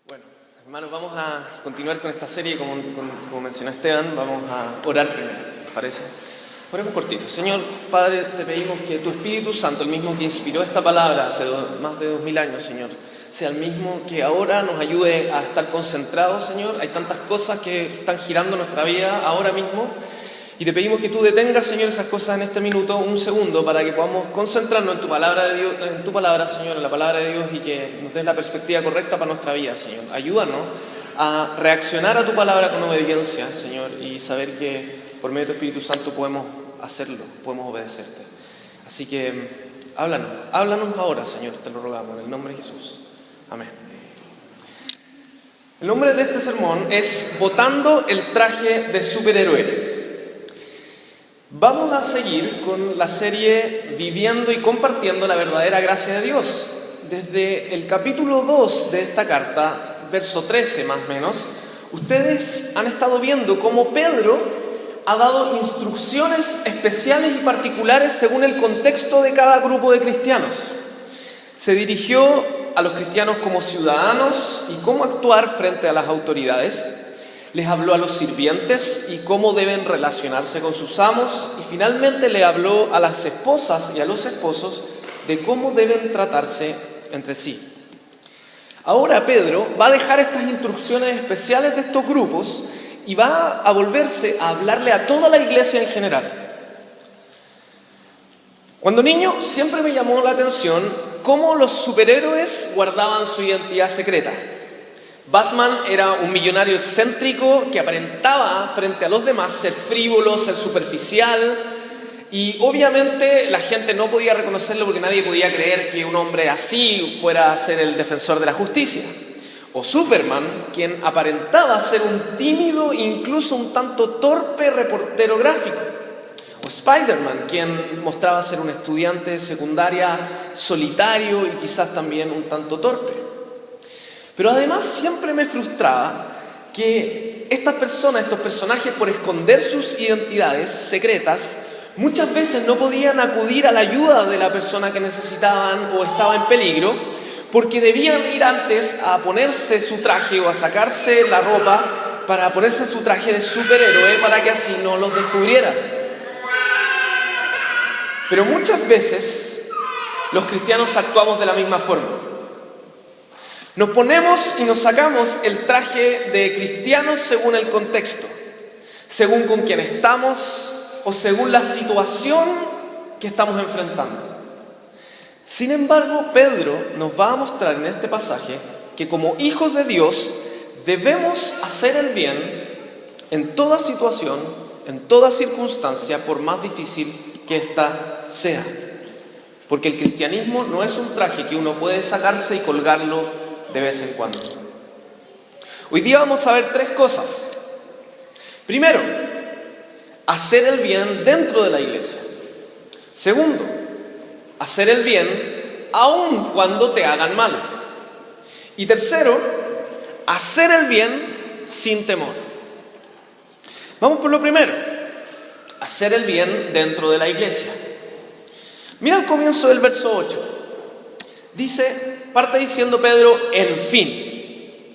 Bueno, hermanos, vamos a continuar con esta serie, como mencionó Esteban. Vamos a orar primero, ¿te parece? Oremos cortito. Señor Padre, te pedimos que tu Espíritu Santo, el mismo que inspiró esta palabra hace más de 2000 años, Señor, sea el mismo que ahora nos ayude a estar concentrados, Señor. Hay tantas cosas que están girando nuestra vida ahora mismo, y te pedimos que tú detengas, Señor, esas cosas en este minuto, un segundo, para que podamos concentrarnos en tu palabra de Dios, en tu palabra, Señor, en la palabra de Dios, y que nos des la perspectiva correcta para nuestra vida, Señor. Ayúdanos a reaccionar a tu palabra con obediencia, Señor, y saber que por medio de tu Espíritu Santo podemos hacerlo, podemos obedecerte. Así que háblanos ahora, Señor, te lo rogamos, en el nombre de Jesús. Amén. El nombre de este sermón es Botando el traje de superhéroe. Vamos a seguir con la serie Viviendo y compartiendo la verdadera gracia de Dios. Desde el capítulo 2 de esta carta, verso 13 más o menos, ustedes han estado viendo cómo Pedro ha dado instrucciones especiales y particulares según el contexto de cada grupo de cristianos. Se dirigió a los cristianos como ciudadanos y cómo actuar frente a las autoridades. Les habló a los sirvientes y cómo deben relacionarse con sus amos. Y finalmente le habló a las esposas y a los esposos de cómo deben tratarse entre sí. Ahora Pedro va a dejar estas instrucciones especiales de estos grupos y va a volverse a hablarle a toda la iglesia en general. Cuando niño siempre me llamó la atención cómo los superhéroes guardaban su identidad secreta. Batman era un millonario excéntrico que aparentaba frente a los demás ser frívolo, ser superficial, y obviamente la gente no podía reconocerlo porque nadie podía creer que un hombre así fuera a ser el defensor de la justicia. O Superman, quien aparentaba ser un tímido, incluso un tanto torpe reportero gráfico. O Spider-Man, quien mostraba ser un estudiante de secundaria solitario y quizás también un tanto torpe. Pero además siempre me frustraba que estas personas, estos personajes, por esconder sus identidades secretas, muchas veces no podían acudir a la ayuda de la persona que necesitaban o estaba en peligro, porque debían ir antes a ponerse su traje o a sacarse la ropa para ponerse su traje de superhéroe para que así no los descubrieran. Pero muchas veces los cristianos actuamos de la misma forma. Nos ponemos y nos sacamos el traje de cristianos según el contexto, según con quién estamos o según la situación que estamos enfrentando. Sin embargo, Pedro nos va a mostrar en este pasaje que como hijos de Dios debemos hacer el bien en toda situación, en toda circunstancia, por más difícil que ésta sea. Porque el cristianismo no es un traje que uno puede sacarse y colgarlo de vez en cuando. Hoy día vamos a ver tres cosas. Primero, hacer el bien dentro de la iglesia. Segundo, hacer el bien aun cuando te hagan mal. Y tercero, hacer el bien sin temor. Vamos por lo primero, hacer el bien dentro de la iglesia. Mira el comienzo del verso 8. Parte diciendo Pedro, en fin.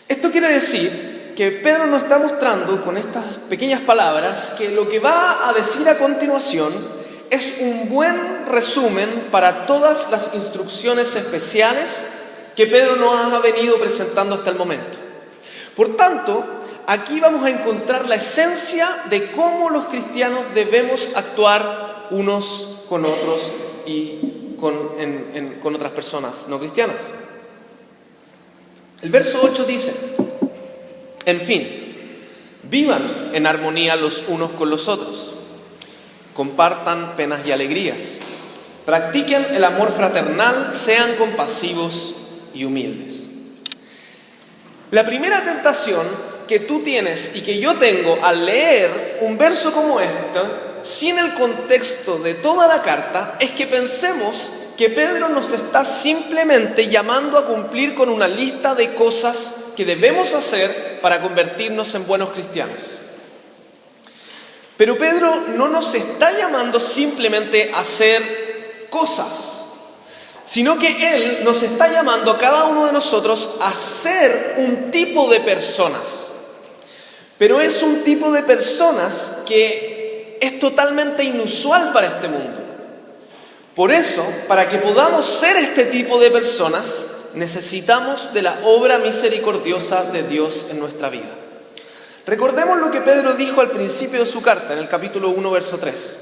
Esto quiere decir que Pedro nos está mostrando con estas pequeñas palabras que lo que va a decir a continuación es un buen resumen para todas las instrucciones especiales que Pedro nos ha venido presentando hasta el momento. Por tanto, aquí vamos a encontrar la esencia de cómo los cristianos debemos actuar unos con otros y con otras personas no cristianas. El verso 8 dice, en fin, vivan en armonía los unos con los otros, compartan penas y alegrías, practiquen el amor fraternal, sean compasivos y humildes. La primera tentación que tú tienes y que yo tengo al leer un verso como este, sin el contexto de toda la carta, es que pensemos que Pedro nos está simplemente llamando a cumplir con una lista de cosas que debemos hacer para convertirnos en buenos cristianos. Pero Pedro no nos está llamando simplemente a hacer cosas. sino que Él nos está llamando a cada uno de nosotros a ser un tipo de personas. Pero es un tipo de personas que es totalmente inusual para este mundo. Por eso, para que podamos ser este tipo de personas, necesitamos de la obra misericordiosa de Dios en nuestra vida. Recordemos lo que Pedro dijo al principio de su carta, en el capítulo 1, verso 3.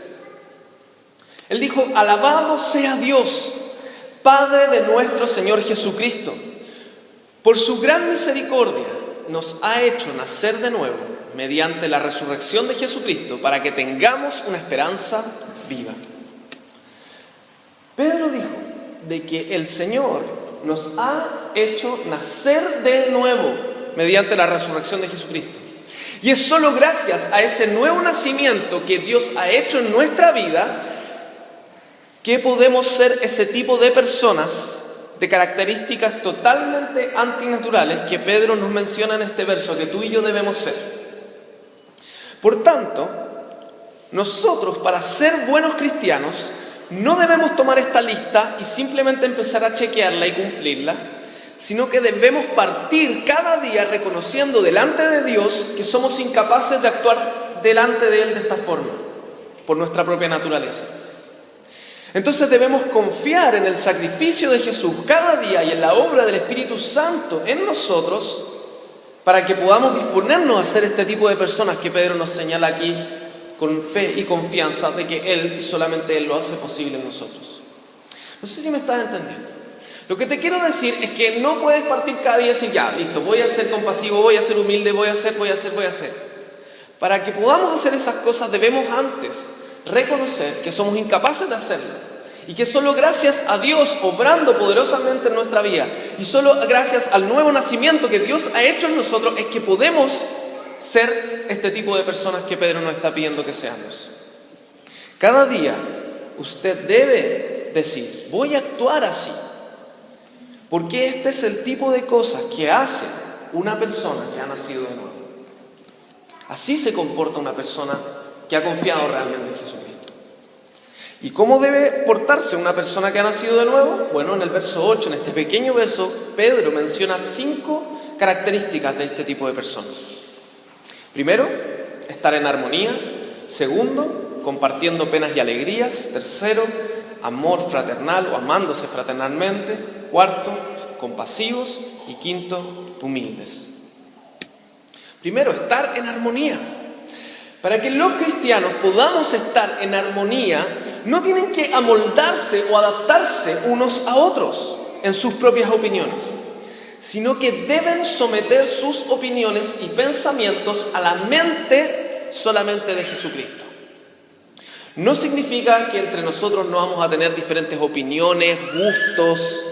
Él dijo: alabado sea Dios, Padre de nuestro Señor Jesucristo. Por su gran misericordia nos ha hecho nacer de nuevo mediante la resurrección de Jesucristo para que tengamos una esperanza viva. Pedro dijo de que el Señor nos ha hecho nacer de nuevo mediante la resurrección de Jesucristo. Y es solo gracias a ese nuevo nacimiento que Dios ha hecho en nuestra vida que podemos ser ese tipo de personas de características totalmente antinaturales que Pedro nos menciona en este verso, que tú y yo debemos ser. Por tanto, nosotros, para ser buenos cristianos, no debemos tomar esta lista y simplemente empezar a chequearla y cumplirla, sino que debemos partir cada día reconociendo delante de Dios que somos incapaces de actuar delante de Él de esta forma, por nuestra propia naturaleza. Entonces debemos confiar en el sacrificio de Jesús cada día y en la obra del Espíritu Santo en nosotros para que podamos disponernos a ser este tipo de personas que Pedro nos señala aquí con fe y confianza de que Él y solamente Él lo hace posible en nosotros. No sé si me estás entendiendo. Lo que te quiero decir es que no puedes partir cada día y decir: ya, listo, voy a ser compasivo, voy a ser humilde, voy a hacer. Para que podamos hacer esas cosas debemos antes reconocer que somos incapaces de hacerlo y que solo gracias a Dios obrando poderosamente en nuestra vida y solo gracias al nuevo nacimiento que Dios ha hecho en nosotros es que podemos ser este tipo de personas que Pedro nos está pidiendo que seamos. Cada día usted debe decir: voy a actuar así, porque este es el tipo de cosas que hace una persona que ha nacido de nuevo. Así se comporta una persona que ha confiado realmente en Jesucristo. ¿Y cómo debe portarse una persona que ha nacido de nuevo? Bueno, en el verso 8, en este pequeño verso, Pedro menciona 5 características de este tipo de personas. Primero, estar en armonía. Segundo, compartiendo penas y alegrías. Tercero, amor fraternal o amándose fraternalmente. Cuarto, compasivos. Y quinto, humildes. Primero, estar en armonía. Para que los cristianos podamos estar en armonía, no tienen que amoldarse o adaptarse unos a otros en sus propias opiniones, sino que deben someter sus opiniones y pensamientos a la mente solamente de Jesucristo. No significa que entre nosotros no vamos a tener diferentes opiniones, gustos,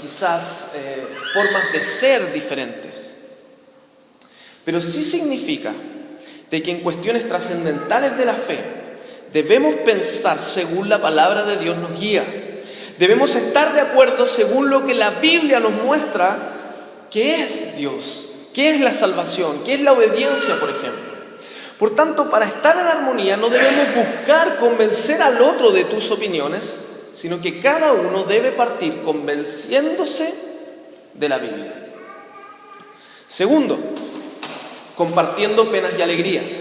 quizás formas de ser diferentes. Pero sí significa de que en cuestiones trascendentales de la fe debemos pensar según la palabra de Dios nos guía. Debemos estar de acuerdo según lo que la Biblia nos muestra que es Dios, qué es la salvación, qué es la obediencia, por ejemplo. Por tanto, para estar en armonía no debemos buscar convencer al otro de tus opiniones, sino que cada uno debe partir convenciéndose de la Biblia. Segundo, compartiendo penas y alegrías.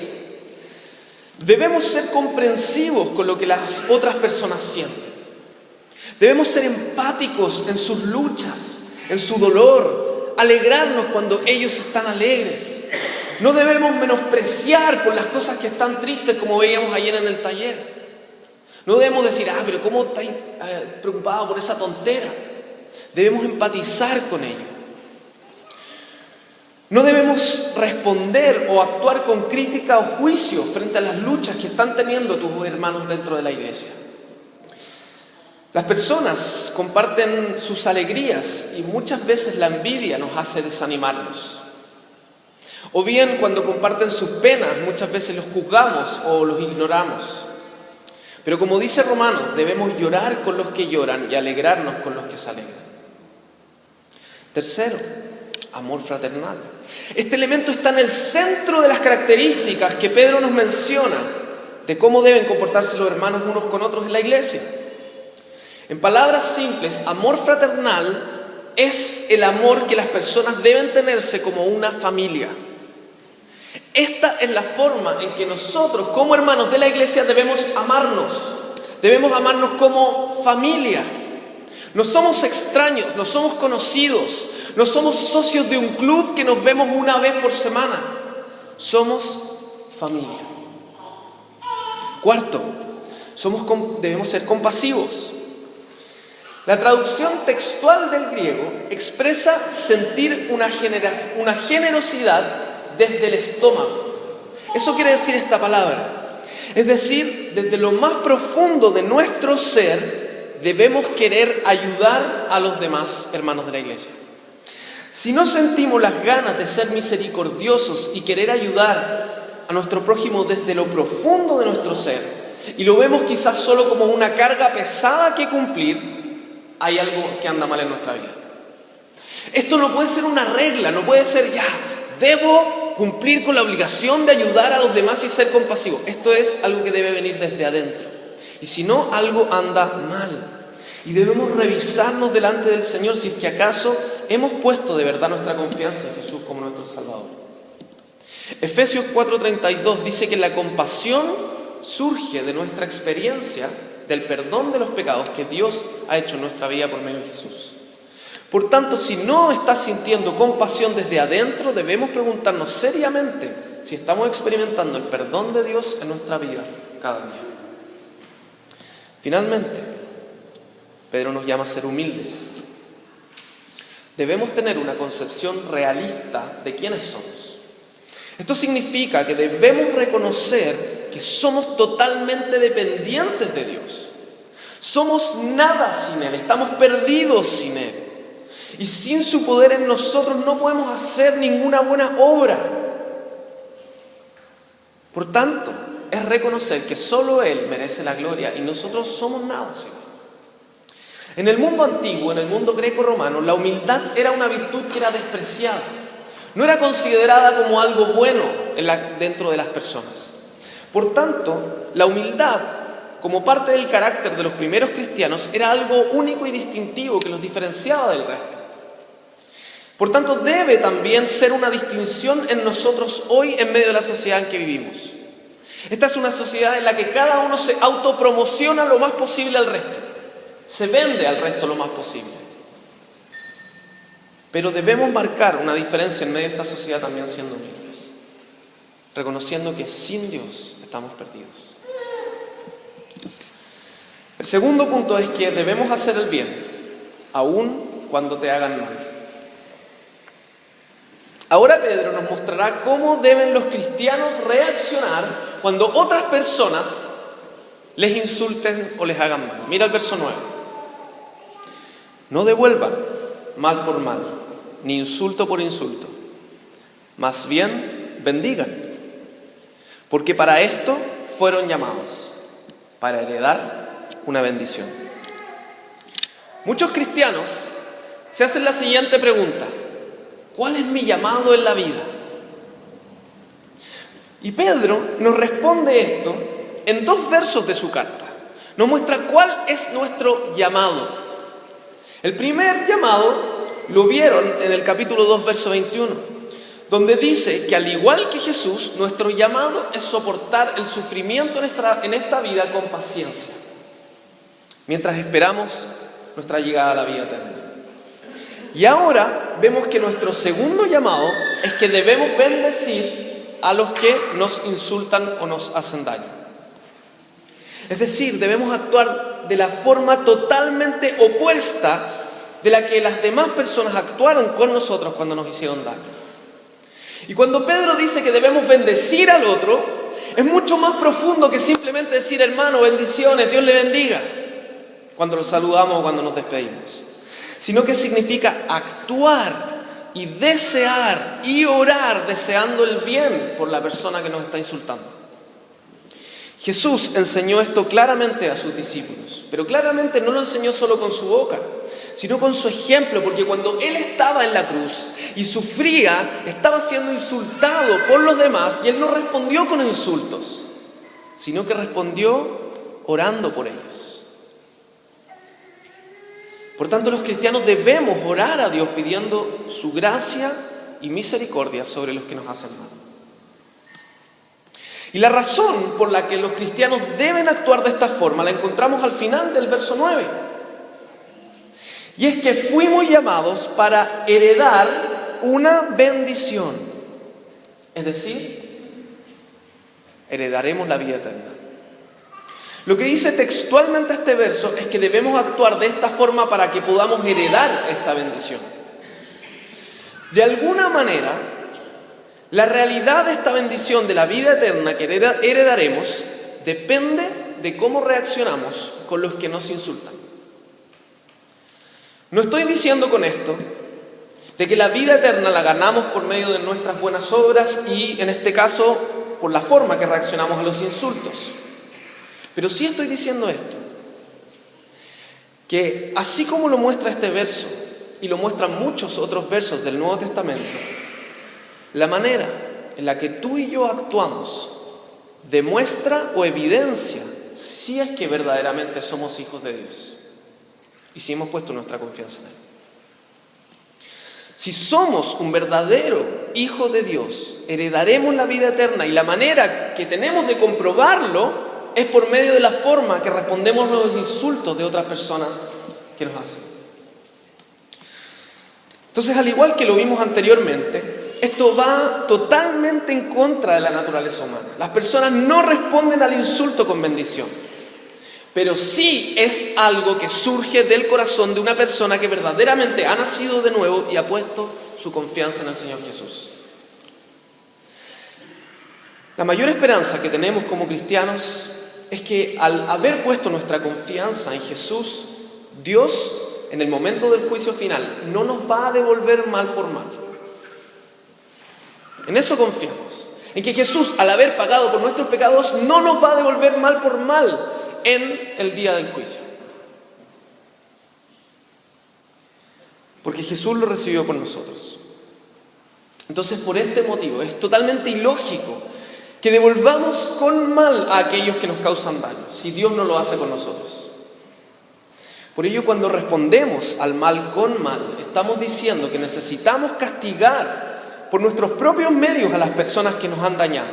Debemos ser comprensivos con lo que las otras personas sienten. Debemos ser empáticos en sus luchas, en su dolor, alegrarnos cuando ellos están alegres. No debemos menospreciar por las cosas que están tristes, como veíamos ayer en el taller. No debemos decir: pero ¿cómo estáis preocupados por esa tontera? Debemos empatizar con ellos. No debemos responder o actuar con crítica o juicio frente a las luchas que están teniendo tus hermanos dentro de la iglesia. Las personas comparten sus alegrías y muchas veces la envidia nos hace desanimarlos. O bien cuando comparten sus penas muchas veces los juzgamos o los ignoramos. Pero como dice Romanos, debemos llorar con los que lloran y alegrarnos con los que se alegran. Tercero, amor fraternal. Este elemento está en el centro de las características que Pedro nos menciona de cómo deben comportarse los hermanos unos con otros en la iglesia. En palabras simples, amor fraternal es el amor que las personas deben tenerse como una familia. Esta es la forma en que nosotros, como hermanos de la iglesia, debemos amarnos. Debemos amarnos como familia. No somos extraños, no somos conocidos, no somos socios de un club que nos vemos una vez por semana. Somos familia. Cuarto, debemos ser compasivos. La traducción textual del griego expresa sentir una generosidad desde el estómago. Eso quiere decir esta palabra. Es decir, desde lo más profundo de nuestro ser, debemos querer ayudar a los demás hermanos de la iglesia. Si no sentimos las ganas de ser misericordiosos y querer ayudar a nuestro prójimo desde lo profundo de nuestro ser, y lo vemos quizás solo como una carga pesada que cumplir, hay algo que anda mal en nuestra vida. Esto no puede ser una regla, no puede ser debo cumplir con la obligación de ayudar a los demás y ser compasivo. Esto es algo que debe venir desde adentro. Y si no, algo anda mal. Y debemos revisarnos delante del Señor si es que acaso hemos puesto de verdad nuestra confianza en Jesús como nuestro Salvador. Efesios 4:32 dice que la compasión surge de nuestra experiencia del perdón de los pecados que Dios ha hecho en nuestra vida por medio de Jesús. Por tanto, si no estás sintiendo compasión desde adentro, debemos preguntarnos seriamente si estamos experimentando el perdón de Dios en nuestra vida cada día. Finalmente, Pedro nos llama a ser humildes. Debemos tener una concepción realista de quiénes somos. Esto significa que debemos reconocer que somos totalmente dependientes de Dios. Somos nada sin Él, estamos perdidos sin Él. Y sin su poder en nosotros no podemos hacer ninguna buena obra. Por tanto, es reconocer que solo Él merece la gloria y nosotros somos nada sin Él. En el mundo antiguo, en el mundo greco-romano, la humildad era una virtud que era despreciada. No era considerada como algo bueno dentro de las personas. Por tanto, la humildad, como parte del carácter de los primeros cristianos, era algo único y distintivo que los diferenciaba del resto. Por tanto, debe también ser una distinción en nosotros hoy en medio de la sociedad en que vivimos. Esta es una sociedad en la que cada uno se autopromociona lo más posible al resto. Se vende al resto lo más posible. Pero debemos marcar una diferencia en medio de esta sociedad también siendo humildes, reconociendo que sin Dios estamos perdidos. El segundo punto es que debemos hacer el bien, aun cuando te hagan mal. Ahora Pedro nos mostrará cómo deben los cristianos reaccionar cuando otras personas les insulten o les hagan mal. Mira el verso 9. No devuelvan mal por mal, ni insulto por insulto. Más bien, bendigan. Porque para esto fueron llamados, para heredar una bendición. Muchos cristianos se hacen la siguiente pregunta: ¿cuál es mi llamado en la vida? Y Pedro nos responde esto en 2 versos de su carta. Nos muestra cuál es nuestro llamado. El primer llamado lo vieron en el capítulo 2, verso 21, donde dice que al igual que Jesús, nuestro llamado es soportar el sufrimiento en esta vida con paciencia, mientras esperamos nuestra llegada a la vida eterna. Y ahora vemos que nuestro segundo llamado es que debemos bendecir a los que nos insultan o nos hacen daño. Es decir, debemos actuar de la forma totalmente opuesta de la que las demás personas actuaron con nosotros cuando nos hicieron daño. Y cuando Pedro dice que debemos bendecir al otro, es mucho más profundo que simplemente decir: hermano, bendiciones, Dios le bendiga, cuando lo saludamos o cuando nos despedimos. Sino que significa actuar y desear y orar deseando el bien por la persona que nos está insultando. Jesús enseñó esto claramente a sus discípulos, pero claramente no lo enseñó solo con su boca, sino con su ejemplo, porque cuando Él estaba en la cruz y sufría, estaba siendo insultado por los demás y Él no respondió con insultos, sino que respondió orando por ellos. Por tanto, los cristianos debemos orar a Dios pidiendo su gracia y misericordia sobre los que nos hacen mal. Y la razón por la que los cristianos deben actuar de esta forma la encontramos al final del verso 9. Y es que fuimos llamados para heredar una bendición. Es decir, heredaremos la vida eterna. Lo que dice textualmente este verso es que debemos actuar de esta forma para que podamos heredar esta bendición. De alguna manera, la realidad de esta bendición de la vida eterna que heredaremos depende de cómo reaccionamos con los que nos insultan. No estoy diciendo con esto de que la vida eterna la ganamos por medio de nuestras buenas obras y, en este caso, por la forma que reaccionamos a los insultos. Pero sí estoy diciendo esto, que así como lo muestra este verso y lo muestran muchos otros versos del Nuevo Testamento, la manera en la que tú y yo actuamos demuestra o evidencia si es que verdaderamente somos hijos de Dios y si hemos puesto nuestra confianza en Él. Si somos un verdadero hijo de Dios, heredaremos la vida eterna, y la manera que tenemos de comprobarlo es por medio de la forma que respondemos los insultos de otras personas que nos hacen. Entonces, al igual que lo vimos anteriormente, esto va totalmente en contra de la naturaleza humana. Las personas no responden al insulto con bendición, pero sí es algo que surge del corazón de una persona que verdaderamente ha nacido de nuevo y ha puesto su confianza en el Señor Jesús. La mayor esperanza que tenemos como cristianos es que al haber puesto nuestra confianza en Jesús, Dios, en el momento del juicio final, no nos va a devolver mal por mal. En eso confiamos, en que Jesús, al haber pagado por nuestros pecados, no nos va a devolver mal por mal en el día del juicio. Porque Jesús lo recibió por nosotros. Entonces, por este motivo, es totalmente ilógico que devolvamos con mal a aquellos que nos causan daño, si Dios no lo hace con nosotros. Por ello, cuando respondemos al mal con mal, estamos diciendo que necesitamos castigar por nuestros propios medios a las personas que nos han dañado.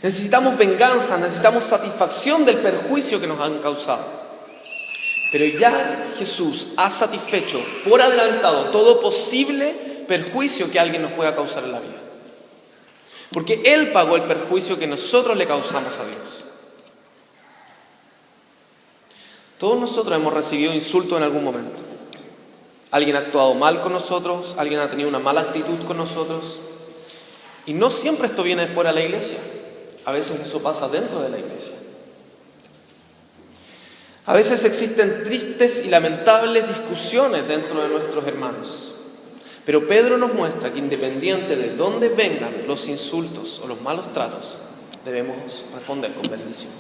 Necesitamos venganza, necesitamos satisfacción del perjuicio que nos han causado. Pero ya Jesús ha satisfecho por adelantado todo posible perjuicio que alguien nos pueda causar en la vida. Porque Él pagó el perjuicio que nosotros le causamos a Dios. Todos nosotros hemos recibido insultos en algún momento. Alguien ha actuado mal con nosotros, alguien ha tenido una mala actitud con nosotros. Y no siempre esto viene de fuera de la iglesia. A veces eso pasa dentro de la iglesia. A veces existen tristes y lamentables discusiones dentro de nuestros hermanos. Pero Pedro nos muestra que independiente de dónde vengan los insultos o los malos tratos, debemos responder con bendición.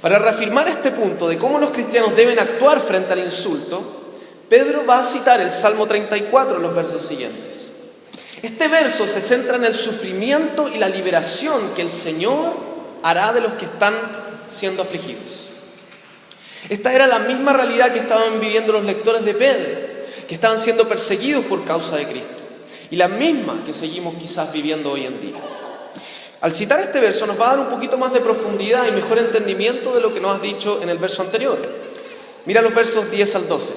Para reafirmar este punto de cómo los cristianos deben actuar frente al insulto, Pedro va a citar el Salmo 34 en los versos siguientes. Este verso se centra en el sufrimiento y la liberación que el Señor hará de los que están siendo afligidos. Esta era la misma realidad que estaban viviendo los lectores de Pedro, que estaban siendo perseguidos por causa de Cristo, y la misma que seguimos quizás viviendo hoy en día. Al citar este verso nos va a dar un poquito más de profundidad y mejor entendimiento de lo que nos has dicho en el verso anterior. Mira los versos 10 al 12.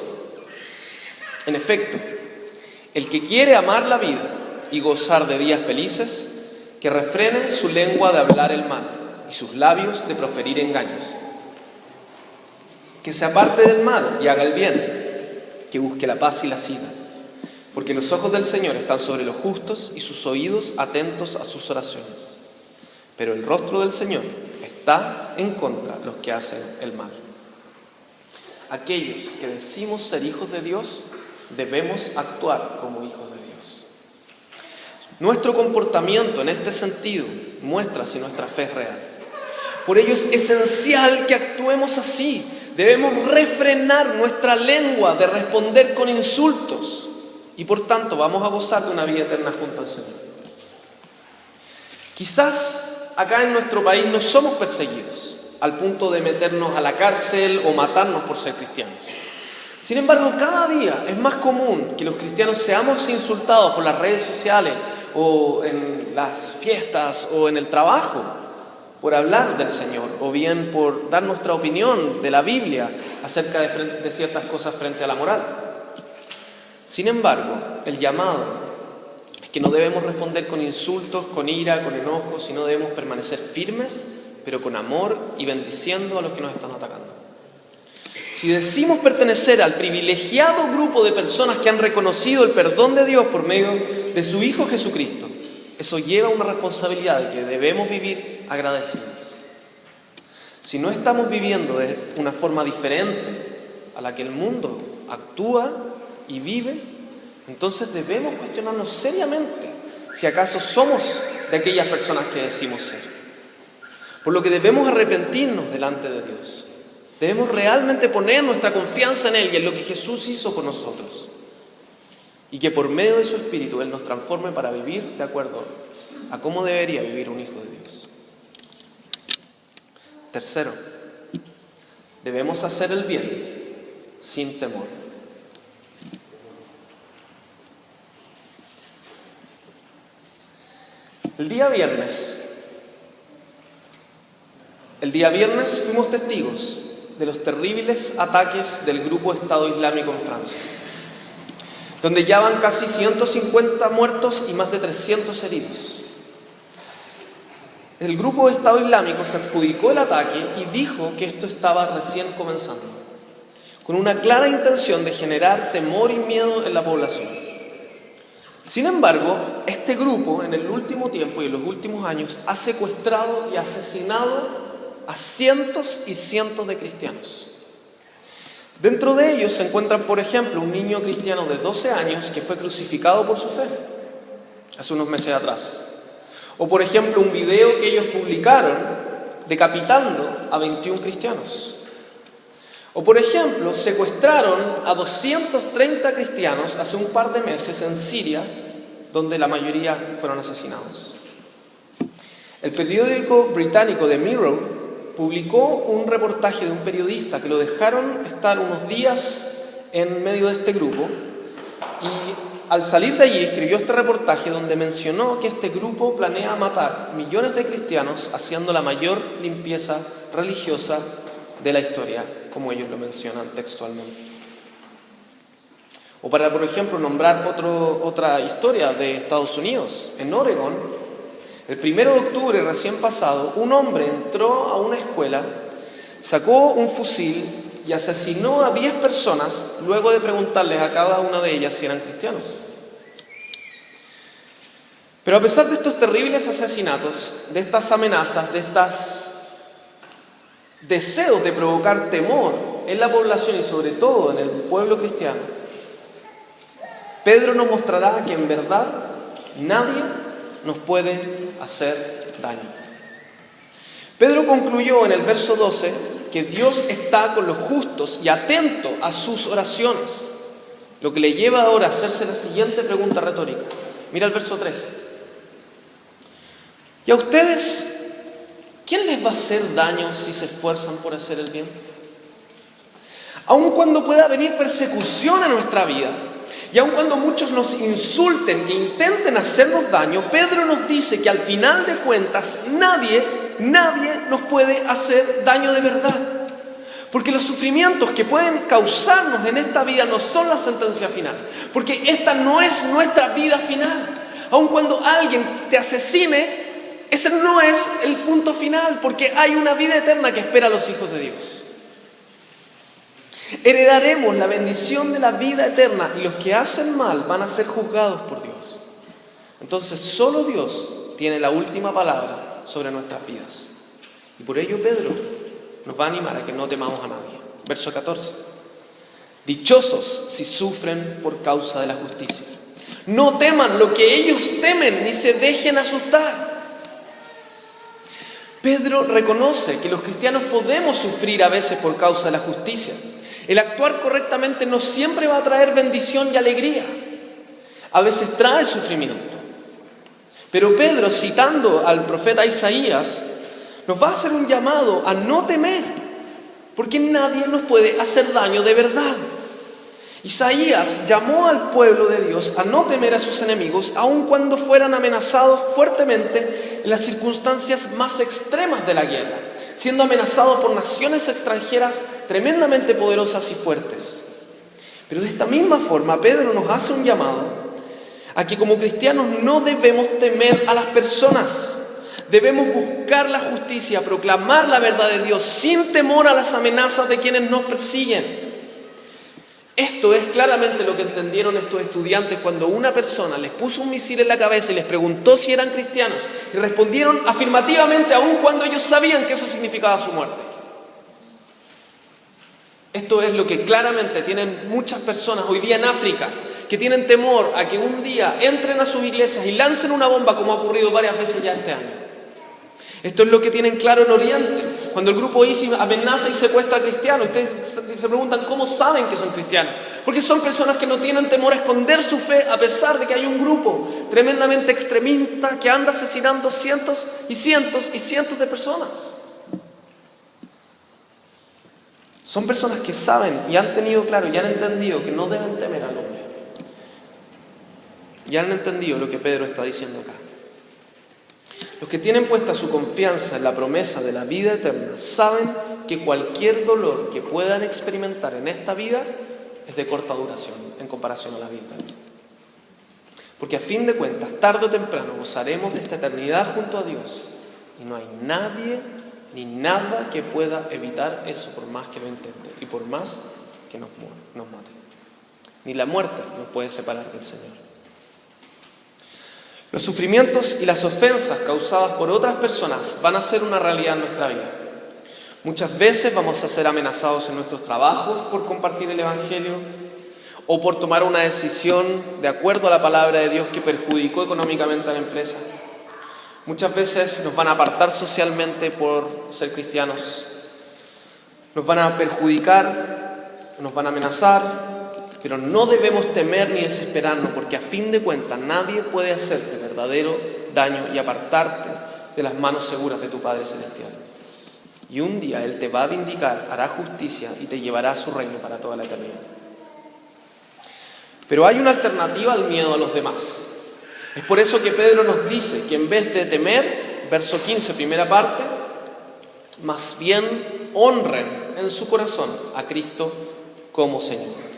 En efecto, el que quiere amar la vida y gozar de días felices, que refrene su lengua de hablar el mal y sus labios de proferir engaños. Que se aparte del mal y haga el bien, que busque la paz y la siga, porque los ojos del Señor están sobre los justos y sus oídos atentos a sus oraciones. Pero el rostro del Señor está en contra de los que hacen el mal. Aquellos que decimos ser hijos de Dios, debemos actuar como hijos de Dios. Nuestro comportamiento en este sentido muestra si nuestra fe es real. Por ello es esencial que actuemos así. Debemos refrenar nuestra lengua de responder con insultos y por tanto vamos a gozar de una vida eterna junto al Señor. Quizás acá en nuestro país no somos perseguidos al punto de meternos a la cárcel o matarnos por ser cristianos. Sin embargo, cada día es más común que los cristianos seamos insultados por las redes sociales o en las fiestas o en el trabajo por hablar del Señor, o bien por dar nuestra opinión de la Biblia acerca de ciertas cosas frente a la moral. Sin embargo, el llamado es que no debemos responder con insultos, con ira, con enojo, sino debemos permanecer firmes, pero con amor y bendiciendo a los que nos están atacando. Si decimos pertenecer al privilegiado grupo de personas que han reconocido el perdón de Dios por medio de su Hijo Jesucristo, eso lleva una responsabilidad de que debemos vivir agradecidos. Si no estamos viviendo de una forma diferente a la que el mundo actúa y vive, entonces debemos cuestionarnos seriamente si acaso somos de aquellas personas que decimos ser. Por lo que debemos arrepentirnos delante de Dios. Debemos realmente poner nuestra confianza en Él y en lo que Jesús hizo por nosotros. Y que por medio de su Espíritu Él nos transforme para vivir de acuerdo a cómo debería vivir un hijo de Dios. Tercero, debemos hacer el bien sin temor. El día viernes fuimos testigos de los terribles ataques del grupo Estado Islámico en Francia, donde ya van casi 150 muertos y más de 300 heridos. El grupo Estado Islámico se adjudicó el ataque y dijo que esto estaba recién comenzando, con una clara intención de generar temor y miedo en la población. Sin embargo, este grupo en el último tiempo y en los últimos años ha secuestrado y asesinado a cientos y cientos de cristianos. Dentro de ellos se encuentran, por ejemplo, un niño cristiano de 12 años que fue crucificado por su fe hace unos meses atrás. O, por ejemplo, un video que ellos publicaron decapitando a 21 cristianos. O, por ejemplo, secuestraron a 230 cristianos hace un par de meses en Siria, donde la mayoría fueron asesinados. El periódico británico The Mirror publicó un reportaje de un periodista que lo dejaron estar unos días en medio de este grupo y al salir de allí escribió este reportaje donde mencionó que este grupo planea matar millones de cristianos haciendo la mayor limpieza religiosa de la historia, como ellos lo mencionan textualmente. O para, por ejemplo, nombrar otra historia de Estados Unidos, en Oregón, el 1 de octubre recién pasado, un hombre entró a una escuela, sacó un fusil y asesinó a 10 personas luego de preguntarles a cada una de ellas si eran cristianos. Pero a pesar de estos terribles asesinatos, de estas amenazas, de estos deseos de provocar temor en la población y sobre todo en el pueblo cristiano, Pedro nos mostrará que en verdad nadie nos puede hacer daño. Pedro concluyó en el verso 12 que Dios está con los justos y atento a sus oraciones, lo que le lleva ahora a hacerse la siguiente pregunta retórica. Mira el verso 13. ¿Y a ustedes quién les va a hacer daño si se esfuerzan por hacer el bien? Aun cuando pueda venir persecución a nuestra vida, y aun cuando muchos nos insulten e intenten hacernos daño, Pedro nos dice que al final de cuentas nadie nos puede hacer daño de verdad. Porque los sufrimientos que pueden causarnos en esta vida no son la sentencia final. Porque esta no es nuestra vida final. Aun cuando alguien te asesine, ese no es el punto final, porque hay una vida eterna que espera a los hijos de Dios. Heredaremos la bendición de la vida eterna y los que hacen mal van a ser juzgados por Dios. Entonces solo Dios tiene la última palabra sobre nuestras vidas. Y por ello Pedro nos va a animar a que no temamos a nadie. Verso 14. Dichosos si sufren por causa de la justicia. No teman lo que ellos temen, ni se dejen asustar. Pedro reconoce que los cristianos podemos sufrir a veces por causa de la justicia. El actuar correctamente no siempre va a traer bendición y alegría. A veces trae sufrimiento. Pero Pedro, citando al profeta Isaías, nos va a hacer un llamado a no temer, porque nadie nos puede hacer daño de verdad. Isaías llamó al pueblo de Dios a no temer a sus enemigos, aun cuando fueran amenazados fuertemente en las circunstancias más extremas de la guerra, siendo amenazados por naciones extranjeras tremendamente poderosas y fuertes. Pero de esta misma forma, Pedro nos hace un llamado a que como cristianos no debemos temer a las personas. Debemos buscar la justicia, proclamar la verdad de Dios sin temor a las amenazas de quienes nos persiguen. Esto es claramente lo que entendieron estos estudiantes cuando una persona les puso un misil en la cabeza y les preguntó si eran cristianos, y respondieron afirmativamente aun cuando ellos sabían que eso significaba su muerte. Esto es lo que claramente tienen muchas personas hoy día en África, que tienen temor a que un día entren a sus iglesias y lancen una bomba, como ha ocurrido varias veces ya este año. Esto es lo que tienen claro en Oriente. Cuando el grupo ISIS amenaza y secuestra a cristianos, ustedes se preguntan cómo saben que son cristianos. Porque son personas que no tienen temor a esconder su fe, a pesar de que hay un grupo tremendamente extremista que anda asesinando cientos y cientos y cientos de personas. Son personas que saben y han tenido claro y han entendido que no deben temer al hombre. Y han entendido lo que Pedro está diciendo acá. Los que tienen puesta su confianza en la promesa de la vida eterna saben que cualquier dolor que puedan experimentar en esta vida es de corta duración en comparación a la vida eterna. Porque a fin de cuentas, tarde o temprano, gozaremos de esta eternidad junto a Dios. Y no hay nadie ni nada que pueda evitar eso por más que lo intente y por más que nos mate. Ni la muerte nos puede separar del Señor. Los sufrimientos y las ofensas causadas por otras personas van a ser una realidad en nuestra vida. Muchas veces vamos a ser amenazados en nuestros trabajos por compartir el Evangelio o por tomar una decisión de acuerdo a la palabra de Dios que perjudicó económicamente a la empresa. Muchas veces nos van a apartar socialmente por ser cristianos. Nos van a perjudicar, nos van a amenazar. Pero no debemos temer ni desesperarnos, porque a fin de cuentas nadie puede hacerte verdadero daño y apartarte de las manos seguras de tu Padre Celestial. Y un día Él te va a vindicar, hará justicia y te llevará a su reino para toda la eternidad. Pero hay una alternativa al miedo a los demás. Es por eso que Pedro nos dice que en vez de temer, verso 15, primera parte, más bien honren en su corazón a Cristo como Señor.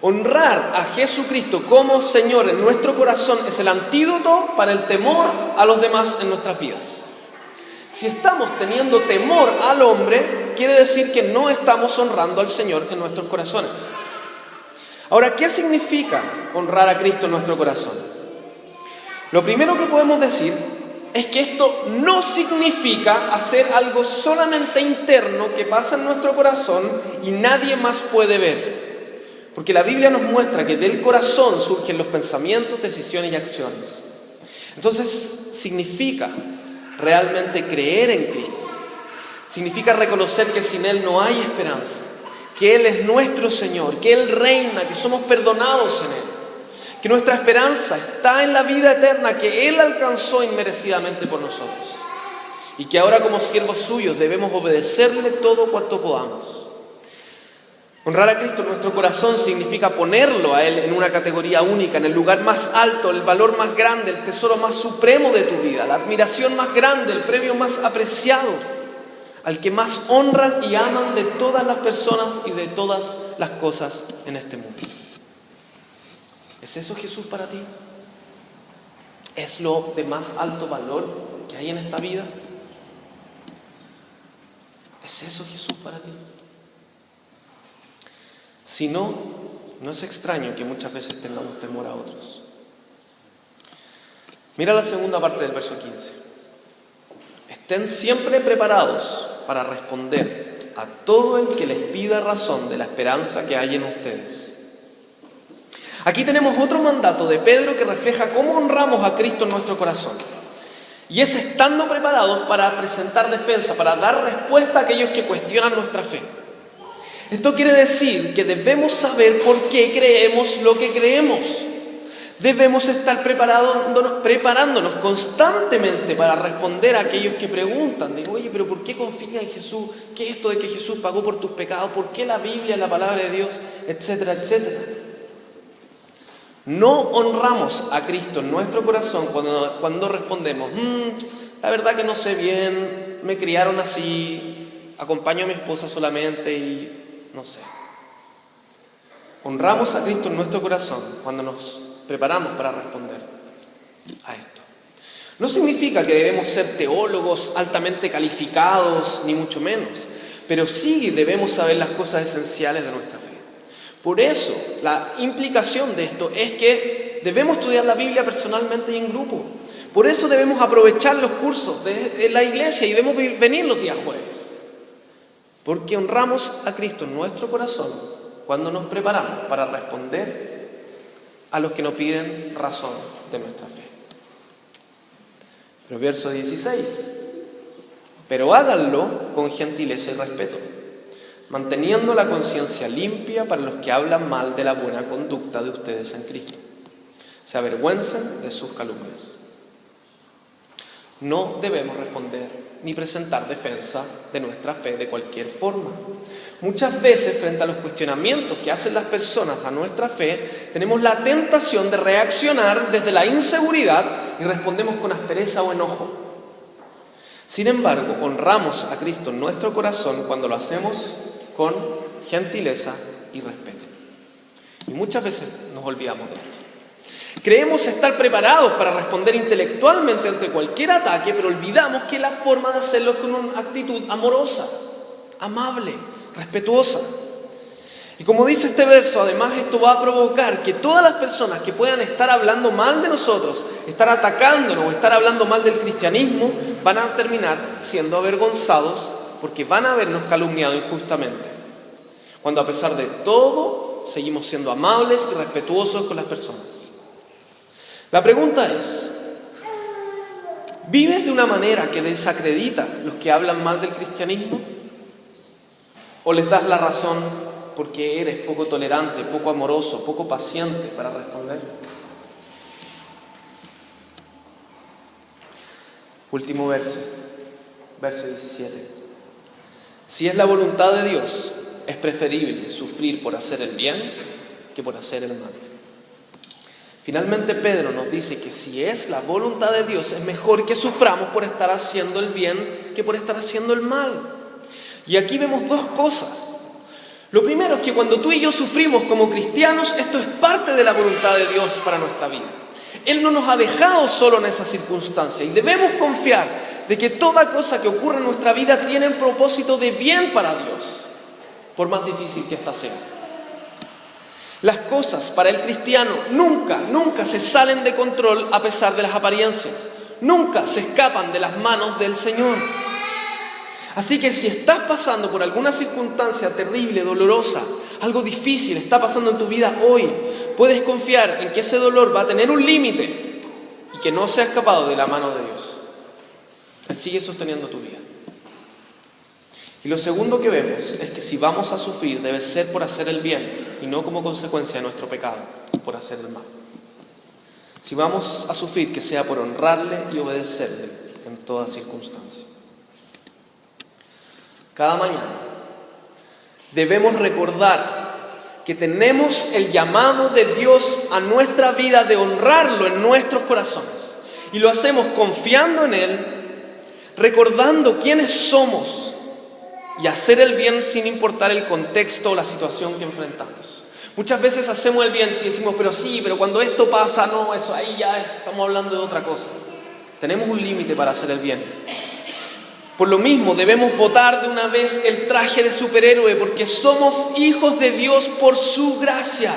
Honrar a Jesucristo como Señor en nuestro corazón es el antídoto para el temor a los demás en nuestras vidas. Si estamos teniendo temor al hombre, quiere decir que no estamos honrando al Señor en nuestros corazones. Ahora, ¿qué significa honrar a Cristo en nuestro corazón? Lo primero que podemos decir es que esto no significa hacer algo solamente interno que pasa en nuestro corazón y nadie más puede ver. Porque la Biblia nos muestra que del corazón surgen los pensamientos, decisiones y acciones. Entonces, significa realmente creer en Cristo. Significa reconocer que sin Él no hay esperanza, que Él es nuestro Señor, que Él reina, que somos perdonados en Él, que nuestra esperanza está en la vida eterna que Él alcanzó inmerecidamente por nosotros y que ahora como siervos suyos debemos obedecerle todo cuanto podamos. Honrar a Cristo en nuestro corazón significa ponerlo a Él en una categoría única, en el lugar más alto, el valor más grande, el tesoro más supremo de tu vida, la admiración más grande, el premio más apreciado, al que más honran y aman de todas las personas y de todas las cosas en este mundo. ¿Es eso Jesús para ti? ¿Es lo de más alto valor que hay en esta vida? ¿Es eso Jesús para ti? Si no, no es extraño que muchas veces tengamos temor a otros. Mira la segunda parte del verso 15. Estén siempre preparados para responder a todo el que les pida razón de la esperanza que hay en ustedes. Aquí tenemos otro mandato de Pedro que refleja cómo honramos a Cristo en nuestro corazón. Y es estando preparados para presentar defensa, para dar respuesta a aquellos que cuestionan nuestra fe. Esto quiere decir que debemos saber por qué creemos lo que creemos. Debemos estar preparándonos constantemente para responder a aquellos que preguntan, digo, oye, pero ¿por qué confías en Jesús? ¿Qué es esto de que Jesús pagó por tus pecados? ¿Por qué la Biblia es la palabra de Dios? Etcétera, etcétera. No honramos a Cristo en nuestro corazón cuando respondemos, la verdad que no sé bien, me criaron así, acompaño a mi esposa solamente y no sé. Honramos a Cristo en nuestro corazón cuando nos preparamos para responder a esto. No significa que debemos ser teólogos altamente calificados, ni mucho menos, pero sí debemos saber las cosas esenciales de nuestra fe. Por eso, la implicación de esto es que debemos estudiar la Biblia personalmente y en grupo. Por eso debemos aprovechar los cursos de la iglesia y debemos venir los días jueves. Porque honramos a Cristo en nuestro corazón cuando nos preparamos para responder a los que nos piden razón de nuestra fe. Pero verso 16. Pero háganlo con gentileza y respeto, manteniendo la conciencia limpia para los que hablan mal de la buena conducta de ustedes en Cristo. Se avergüencen de sus calumnias. No debemos responder ni presentar defensa de nuestra fe de cualquier forma. Muchas veces, frente a los cuestionamientos que hacen las personas a nuestra fe, tenemos la tentación de reaccionar desde la inseguridad y respondemos con aspereza o enojo. Sin embargo, honramos a Cristo en nuestro corazón cuando lo hacemos con gentileza y respeto. Y muchas veces nos olvidamos de esto. Creemos estar preparados para responder intelectualmente ante cualquier ataque, pero olvidamos que la forma de hacerlo es con una actitud amorosa, amable, respetuosa. Y como dice este verso, además esto va a provocar que todas las personas que puedan estar hablando mal de nosotros, estar atacándonos o estar hablando mal del cristianismo, van a terminar siendo avergonzados porque van a habernos calumniado injustamente. Cuando a pesar de todo, seguimos siendo amables y respetuosos con las personas. La pregunta es, ¿vives de una manera que desacredita a los que hablan mal del cristianismo? ¿O les das la razón porque eres poco tolerante, poco amoroso, poco paciente para responder? Último verso, verso 17. Si es la voluntad de Dios, es preferible sufrir por hacer el bien que por hacer el mal. Finalmente Pedro nos dice que si es la voluntad de Dios, es mejor que suframos por estar haciendo el bien que por estar haciendo el mal. Y aquí vemos dos cosas. Lo primero es que cuando tú y yo sufrimos como cristianos, esto es parte de la voluntad de Dios para nuestra vida. Él no nos ha dejado solo en esa circunstancia y debemos confiar de que toda cosa que ocurre en nuestra vida tiene un propósito de bien para Dios, por más difícil que ésta sea. Las cosas para el cristiano nunca se salen de control a pesar de las apariencias. Nunca se escapan de las manos del Señor. Así que si estás pasando por alguna circunstancia terrible, dolorosa, algo difícil está pasando en tu vida hoy, puedes confiar en que ese dolor va a tener un límite y que no se ha escapado de la mano de Dios. Él sigue sosteniendo tu vida. Y lo segundo que vemos es que si vamos a sufrir debe ser por hacer el bien y no como consecuencia de nuestro pecado, por hacer el mal. Si vamos a sufrir, que sea por honrarle y obedecerle en toda circunstancia. Cada mañana debemos recordar que tenemos el llamado de Dios a nuestra vida de honrarlo en nuestros corazones. Y lo hacemos confiando en Él, recordando quiénes somos y hacer el bien sin importar el contexto o la situación que enfrentamos. Muchas veces hacemos el bien si decimos, pero cuando esto pasa, no, eso ahí ya estamos hablando de otra cosa. Tenemos un límite para hacer el bien. Por lo mismo, debemos botar de una vez el traje de superhéroe porque somos hijos de Dios por su gracia,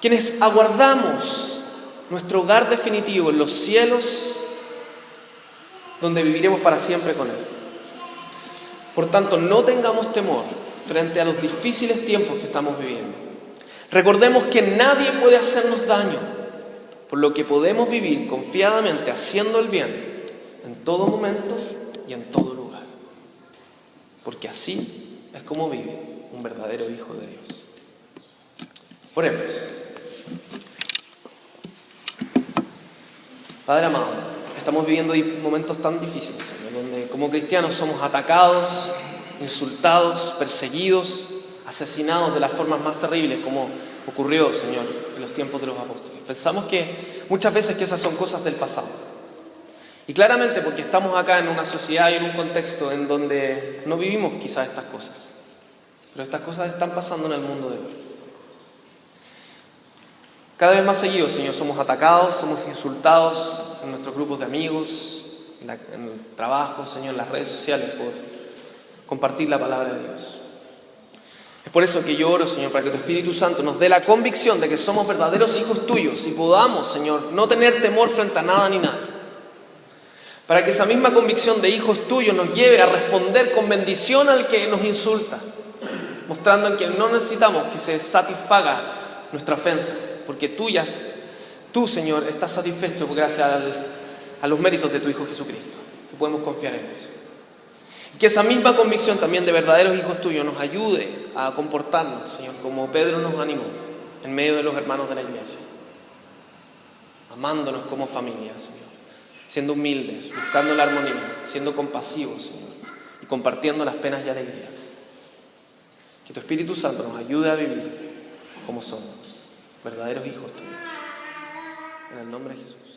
quienes aguardamos nuestro hogar definitivo en los cielos, donde viviremos para siempre con Él. Por tanto, no tengamos temor frente a los difíciles tiempos que estamos viviendo. Recordemos que nadie puede hacernos daño, por lo que podemos vivir confiadamente haciendo el bien en todo momento y en todo lugar. Porque así es como vive un verdadero hijo de Dios. Oremos. Padre amado, estamos viviendo momentos tan difíciles, Señor, donde como cristianos somos atacados, insultados, perseguidos, asesinados de las formas más terribles, como ocurrió, Señor, en los tiempos de los apóstoles. Pensamos que muchas veces que esas son cosas del pasado. Y claramente porque estamos acá en una sociedad y en un contexto en donde no vivimos quizás estas cosas. Pero estas cosas están pasando en el mundo de hoy. Cada vez más seguido, Señor, somos atacados, somos insultados en nuestros grupos de amigos, en el trabajo, Señor, en las redes sociales por compartir la palabra de Dios. Es por eso que yo oro, Señor, para que tu Espíritu Santo nos dé la convicción de que somos verdaderos hijos tuyos y podamos, Señor, no tener temor frente a nada ni nadie. Para que esa misma convicción de hijos tuyos nos lleve a responder con bendición al que nos insulta, mostrando en que no necesitamos que se satisfaga nuestra ofensa, porque tú, Señor, estás satisfecho gracias a los méritos de tu Hijo Jesucristo. Y podemos confiar en eso. Y que esa misma convicción también de verdaderos hijos tuyos nos ayude a comportarnos, Señor, como Pedro nos animó en medio de los hermanos de la iglesia, amándonos como familia, Señor, siendo humildes, buscando la armonía, siendo compasivos, Señor, y compartiendo las penas y alegrías. Que tu Espíritu Santo nos ayude a vivir como somos, verdaderos hijos tuyos. En el nombre de Jesús.